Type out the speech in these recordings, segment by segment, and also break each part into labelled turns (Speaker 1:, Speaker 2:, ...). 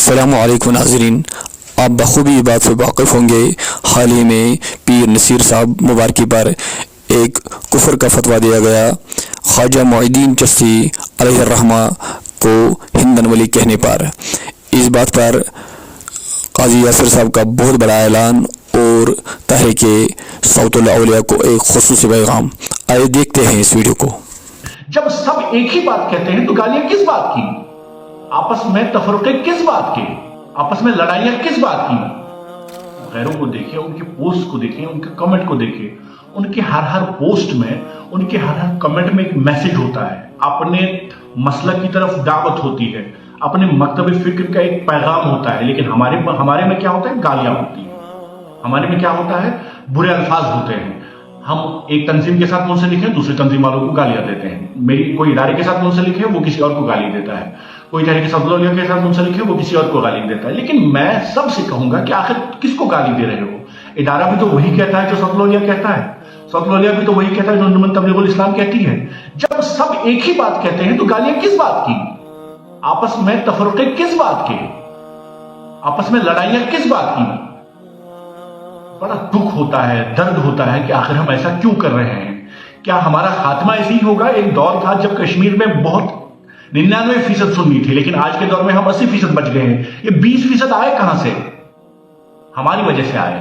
Speaker 1: السلام علیکم ناظرین، آپ بخوبی بات سے واقف ہوں گے۔ حال ہی میں پیر نصیر صاحب مبارکی پر ایک کفر کا فتویٰ دیا گیا خواجہ معین الدین چشتی علیہ الرحمہ کو ہندن ولی کہنے پر۔ اس بات پر قاضی یاسر صاحب کا بہت بڑا اعلان اور تحریک صوت الاولیاء کو ایک خصوصی پیغام۔ آئے دیکھتے ہیں اس ویڈیو کو۔
Speaker 2: جب سب ایک ہی بات کہتے ہیں تو گالیاں کس بات کی؟ آپس میں تفرقے کس بات کے؟ آپس میں لڑائیاں کس بات کی؟ غیروں کو دیکھیں، ان کے پوسٹ کو دیکھیں، ان کے کمنٹ کو دیکھیں۔ ان کے ہر پوسٹ میں، ان کے ہر کمنٹ میں ایک میسج ہوتا ہے، اپنے مسلک کی طرف دعوت ہوتی ہے، اپنے مکتب فکر کا ایک پیغام ہوتا ہے۔ لیکن ہمارے میں کیا ہوتا ہے؟ گالیاں ہوتی ہیں۔ ہمارے میں کیا ہوتا ہے؟ برے الفاظ ہوتے ہیں۔ ہم ایک تنظیم کے ساتھ منسلک ہیں، دوسرے تنظیم والوں کو گالیاں دیتے ہیں۔ میری کوئی ادارے کے ساتھ منسلک ہے، وہ کسی اور کو گالی دیتا ہے۔ کوئی تحریک صوت الاولیاء کے ساتھ منسلک ہے، وہ کسی اور کو گالی دیتا ہے۔ لیکن میں سب سے کہوں گا کہ آخر کس کو گالی دے رہے ہو؟ ادارہ بھی تو وہی کہتا ہے جو صوت الاولیاء کہتا ہے، صوت الاولیاء بھی تو وہی کہتا ہے جو انجمن تبلیغ الاسلام کہتی ہے۔ جب سب ایک ہی بات کہتے ہیں تو گالیاں کس بات کی؟ آپس میں تفرقے کس بات کے؟ آپس میں لڑائیاں کس بات کی؟ بڑا دکھ ہوتا ہے، درد ہوتا ہے کہ آخر ہم ایسا کیوں کر رہے ہیں؟ کیا ہمارا خاتمہ ایسے ہی ہوگا؟ ایک دور تھا جب کشمیر میں بہت 99% سنی تھی، لیکن آج کے دور میں ہم 80% بچ گئے ہیں۔ یہ 20% آئے کہاں سے؟ ہماری وجہ سے آئے۔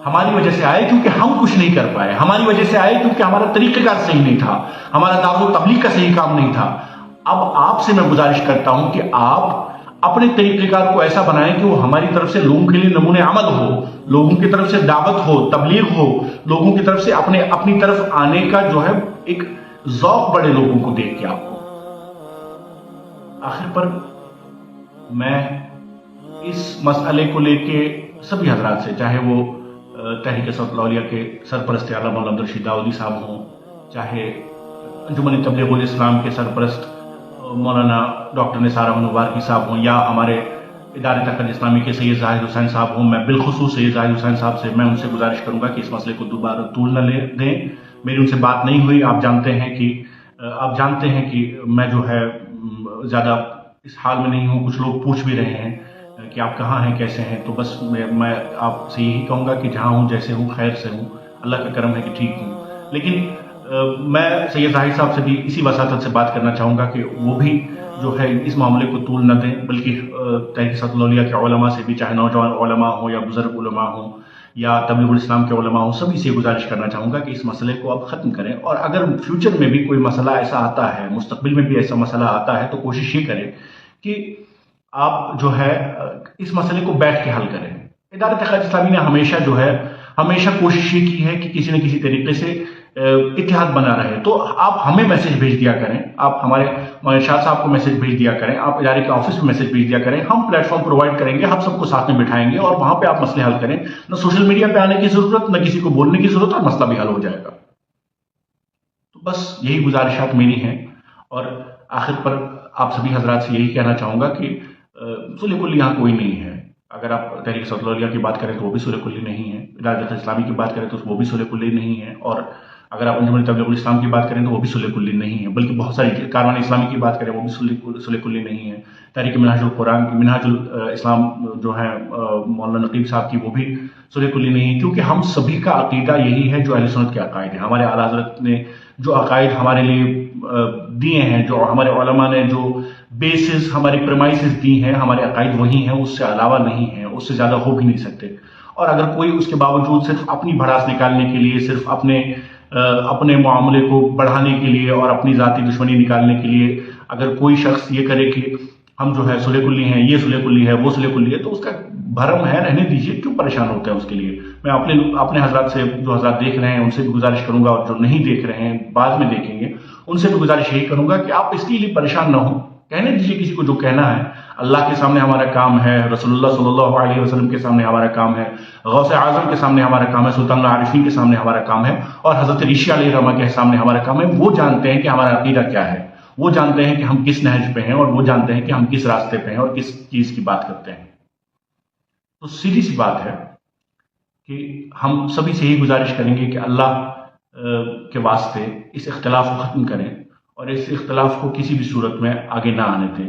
Speaker 2: ہماری وجہ سے آئے کیونکہ ہم کچھ نہیں کر پائے۔ ہماری وجہ سے آئے کیونکہ ہمارا طریقہ کار صحیح نہیں تھا، ہمارا دعوت و تبلیغ کا صحیح کام نہیں تھا۔ اب آپ سے میں گزارش کرتا ہوں کہ آپ اپنے طریقہ کار کو ایسا بنائیں کہ وہ ہماری طرف سے لوگوں کے لیے نمونہ عمل ہو، لوگوں کی طرف سے دعوت ہو، تبلیغ ہو، لوگوں کی طرف سے اپنی طرف آنے کا جو ہے ایک ذوق بڑے لوگوں کو دیکھ کے آپ کو۔ آخر پر میں اس مسئلے کو لے کے سبھی حضرات سے، چاہے وہ تحریک صوت الاولیاء کے سرپرست علامہ مولانا عبدالرشید داؤدی صاحب ہوں، چاہے انجمن تبلیغ الاسلام کے سرپرست مولانا ڈاکٹر نثار احمد مبارکی صاحب ہوں، یا ہمارے ادارے ترقیۃ اسلامی کے سید زاہد حسین صاحب ہوں، میں بالخصوص سید زاہد حسین صاحب سے میں ان سے گزارش کروں گا کہ اس مسئلے کو دوبارہ طول نہ لے دیں۔ میری ان سے بات نہیں ہوئی۔ آپ جانتے ہیں کہ میں جو ہے زیادہ اس حال میں نہیں ہوں۔ کچھ لوگ پوچھ بھی رہے ہیں کہ آپ کہاں ہیں، کیسے ہیں، تو بس میں آپ سے یہی کہوں گا کہ جہاں ہوں، جیسے ہوں، خیر سے ہوں، اللہ کا کرم ہے کہ ٹھیک ہوں۔ لیکن میں سید زاہد صاحب سے بھی اسی وساطت سے بات کرنا چاہوں گا کہ وہ بھی جو ہے اس معاملے کو طول نہ دیں، بلکہ تحریک صوت الاولیاء کے علماء سے بھی، چاہے نوجوان علماء ہوں یا بزرگ علماء ہوں یا تبلیغ الاسلام کے علماء ہوں، سبھی سے گزارش کرنا چاہوں گا کہ اس مسئلے کو آپ ختم کریں۔ اور اگر فیوچر میں بھی کوئی مسئلہ ایسا آتا ہے، مستقبل میں بھی ایسا مسئلہ آتا ہے، تو کوشش یہ کریں کہ آپ جو ہے اس مسئلے کو بیٹھ کے حل کریں۔ ادارہ ترقیۃ اسلامی نے ہمیشہ کوشش یہ کی ہے کہ کسی نہ کسی طریقے سے اتحاد بنا رہے۔ تو آپ ہمیں میسج بھیج دیا کریں، آپ ہمارے شاہ صاحب کو میسج بھیج دیا کریں، آپ ادارے کے آفس میں میسج بھیج دیا کریں۔ ہم پلیٹ فارم پرووائڈ کریں گے، ہم سب کو ساتھ میں بٹھائیں گے اور وہاں پہ آپ مسئلے حل کریں۔ نہ سوشل میڈیا پہ آنے کی ضرورت، نہ کسی کو بولنے کی ضرورت، اور مسئلہ بھی حل ہو جائے گا۔ تو بس یہی گزارشات میری ہیں، اور آخر پر آپ سبھی حضرات سے یہی کہنا چاہوں گا کہ صلح کلی یہاں کوئی نہیں ہے۔ اگر آپ تحریک صوت الاولیاء کی بات کریں تو وہ بھی صلح کلی نہیں ہے، ادارہ ترقیۃ اسلامی کی بات کریں تو وہ بھی صلح کلی نہیں ہے، اور اگر آپ انجمن تبلیغ الاسلام کی بات کریں تو وہ بھی صلح کلی نہیں ہے، بلکہ بہت ساری کاروان اسلامی کی بات کریں وہ بھی صلح کلی نہیں ہے۔ تحریک منہاج القرآن کی، منہاج الاسلام جو ہے مولانا نقیب صاحب کی، وہ بھی صلح کلی نہیں ہے، کیونکہ ہم سبھی کا عقیدہ یہی ہے جو اہل سنت کے عقائد ہیں۔ ہمارے اعلیٰ حضرت نے جو عقائد ہمارے لیے دیے ہیں، جو ہمارے علماء نے جو بیسز، ہماری پریمائسز دی ہیں، ہمارے عقائد وہی ہیں، اس سے علاوہ نہیں ہیں، اس سے زیادہ ہو بھی نہیں سکتے۔ اور اگر کوئی اس کے باوجود صرف اپنی بھڑاس نکالنے کے لیے، صرف اپنے معاملے کو بڑھانے کے لیے اور اپنی ذاتی دشمنی نکالنے کے لیے اگر کوئی شخص یہ کرے کہ ہم جو ہے صلح کلی ہیں، یہ صلح کلی ہے، وہ صلح کلی ہے، تو اس کا بھرم ہے، رہنے دیجیے، کیوں پریشان ہوتا ہے اس کے لیے۔ میں اپنے حضرات سے، جو حضرات دیکھ رہے ہیں ان سے بھی گزارش کروں گا، اور جو نہیں دیکھ رہے ہیں بعد میں دیکھیں گے، ان سے بھی گزارش یہی کروں گا کہ آپ اس کے لیے پریشان نہ ہوں، کہنے دیجیے کسی کو جو کہنا ہے۔ اللہ کے سامنے ہمارا کام ہے، رسول اللہ صلی اللہ علیہ وسلم کے سامنے ہمارا کام ہے، غوث اعظم کے سامنے ہمارا کام ہے، سلطان العارفین کے سامنے ہمارا کام ہے، اور حضرت رشی علیہ الرحمہ کے سامنے ہمارا کام ہے۔ وہ جانتے ہیں کہ ہمارا عقیدہ کیا ہے، وہ جانتے ہیں کہ ہم کس نہج پہ ہیں، اور وہ جانتے ہیں کہ ہم کس راستے پہ ہیں اور کس چیز کی بات کرتے ہیں۔ تو سیدھی سی بات ہے کہ ہم سبھی سے یہی گزارش کریں گے کہ اللہ کے واسطے اس اختلاف کو ختم کریں، اور اس اختلاف کو کسی بھی صورت میں آگے نہ آنے دیں۔